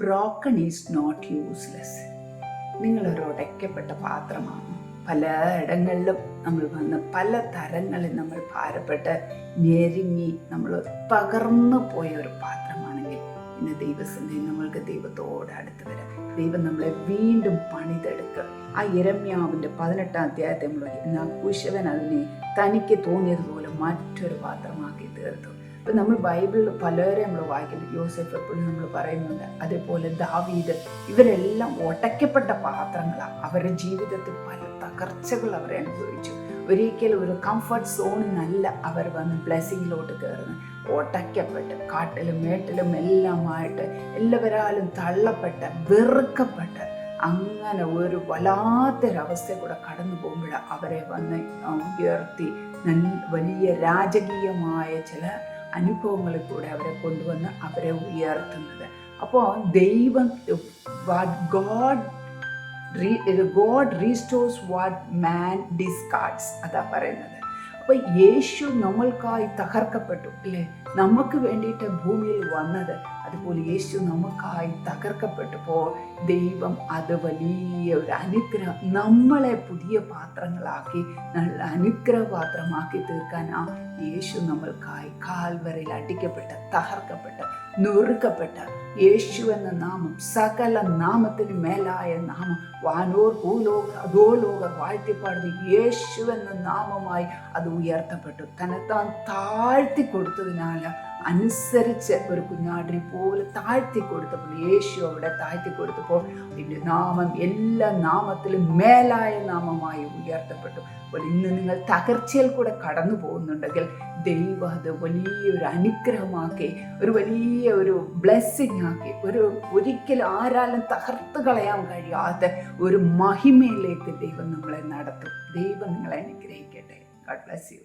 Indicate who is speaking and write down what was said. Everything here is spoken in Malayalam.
Speaker 1: Broken is not useless. നിങ്ങളൊരു ഉടയ്ക്കപ്പെട്ട പാത്രമാണ്. പല ഇടങ്ങളിലും നമ്മൾ വന്ന് പല തരങ്ങളിൽ നമ്മൾ ഭാരപ്പെട്ട് ഞെരുങ്ങി നമ്മൾ തകർന്നു പോയ ഒരു പാത്രമാണെങ്കിൽ ഇന്ന് ദൈവസന്നിധി നമ്മൾക്ക് ദൈവത്തോട് അടുത്ത് വരാം. ദൈവം നമ്മളെ വീണ്ടും പണിതെടുക്കുക. ആ യിരെമ്യാവിൻ്റെ 18-ാം അധ്യായത്തെ നമ്മൾ കുശവൻ അതിനെ തനിക്ക് തോന്നിയതുപോലെ മറ്റൊരു പാത്രമാക്കി തീർത്തു. ഇപ്പം നമ്മൾ ബൈബിളിൽ പലരെ നമ്മൾ വായിക്കുന്നു. യോസേഫ് എപ്പോഴും നമ്മൾ പറയുന്നുണ്ട്. അതേപോലെ ദാവീദ്, ഇവരെല്ലാം ഒടയ്ക്കപ്പെട്ട പാത്രങ്ങളാണ്. അവരുടെ ജീവിതത്തിൽ പല തകർച്ചകൾ അവരെ അനുഭവിച്ചു. ഒരിക്കലും ഒരു കംഫർട്ട് സോണിൽ നിന്നല്ല അവർ വന്ന് ബ്ലെസ്സിങ്ങിലോട്ട് കയറുന്നത്. ഒടയ്ക്കപ്പെട്ട് കാട്ടിലും മേട്ടിലും എല്ലാമായിട്ട് എല്ലാവരാലും തള്ളപ്പെട്ട് വെറുക്കപ്പെട്ട് അങ്ങനെ ഒരു വല്ലാത്തൊരവസ്ഥ കൂടെ കടന്നു പോകുമ്പോൾ അവരെ വന്ന് ഉയർത്തി വലിയ രാജകീയമായ ചില അനുഭവങ്ങളിൽ കൂടെ അവരെ കൊണ്ടുവന്ന് അവരെ ഉയർത്തുന്നത്. അപ്പോൾ ദൈവം ഗോഡ് റീസ്റ്റോഴ്സ് വാട്ട് മാൻ ഡിസ്കാർഡ്സ്, അതാ പറയുന്നത്. അപ്പോൾ യേശു നമ്മൾക്കായി തകർക്കപ്പെട്ടു അല്ലേ? നമുക്ക് വേണ്ടിയിട്ട് ഭൂമിയിൽ വന്നത്. അതുപോലെ യേശു നമുക്കായി തകർക്കപ്പെട്ടപ്പോൾ ദൈവം അത് വലിയ ഒരു അനുഗ്രഹം, നമ്മളെ പുതിയ പാത്രങ്ങളാക്കി നല്ല അനുഗ്രഹപാത്രമാക്കി തീർക്കാൻ ആ യേശു നമ്മൾക്കായി കാൽവരയിൽ അടിക്കപ്പെട്ട് തകർക്കപ്പെട്ട് നുറുക്കപ്പെട്ട് യേശു എന്ന നാമം സകല നാമത്തിന് മേലായ നാമം, വാനോർ ഭൂലോക അധോലോക വാഴ്ത്തിപ്പാടുന്ന യേശു എന്ന നാമമായി അത് ഉയർത്തപ്പെട്ടു. തന്നെത്താൻ താഴ്ത്തി കൊടുത്തതിനാൽ അനുസരിച്ച് ഒരു കുഞ്ഞാടിനെ പോലെ താഴ്ത്തി കൊടുത്തപ്പോൾ യേശു അവിടെ താഴ്ത്തി കൊടുത്തപ്പോൾ അതിൻ്റെ നാമം എല്ലാ നാമത്തിലും മേലായ നാമമായി ഉയർത്തപ്പെട്ടു. അപ്പോൾ ഇന്ന് നിങ്ങൾ തകർച്ചയിൽ കൂടെ കടന്നു പോകുന്നുണ്ടെങ്കിൽ ദൈവം അത് വലിയൊരു അനുഗ്രഹമാക്കി, ഒരു വലിയ ഒരു ബ്ലെസ്സിങ് ആക്കി, ഒരിക്കലും ആരാലും തകർത്ത് കളയാൻ കഴിയാത്ത ഒരു മഹിമയിലേക്ക് ദൈവം നമ്മളെ നടത്തും. ദൈവം നിങ്ങളെ അനുഗ്രഹിക്കട്ടെ. God bless you.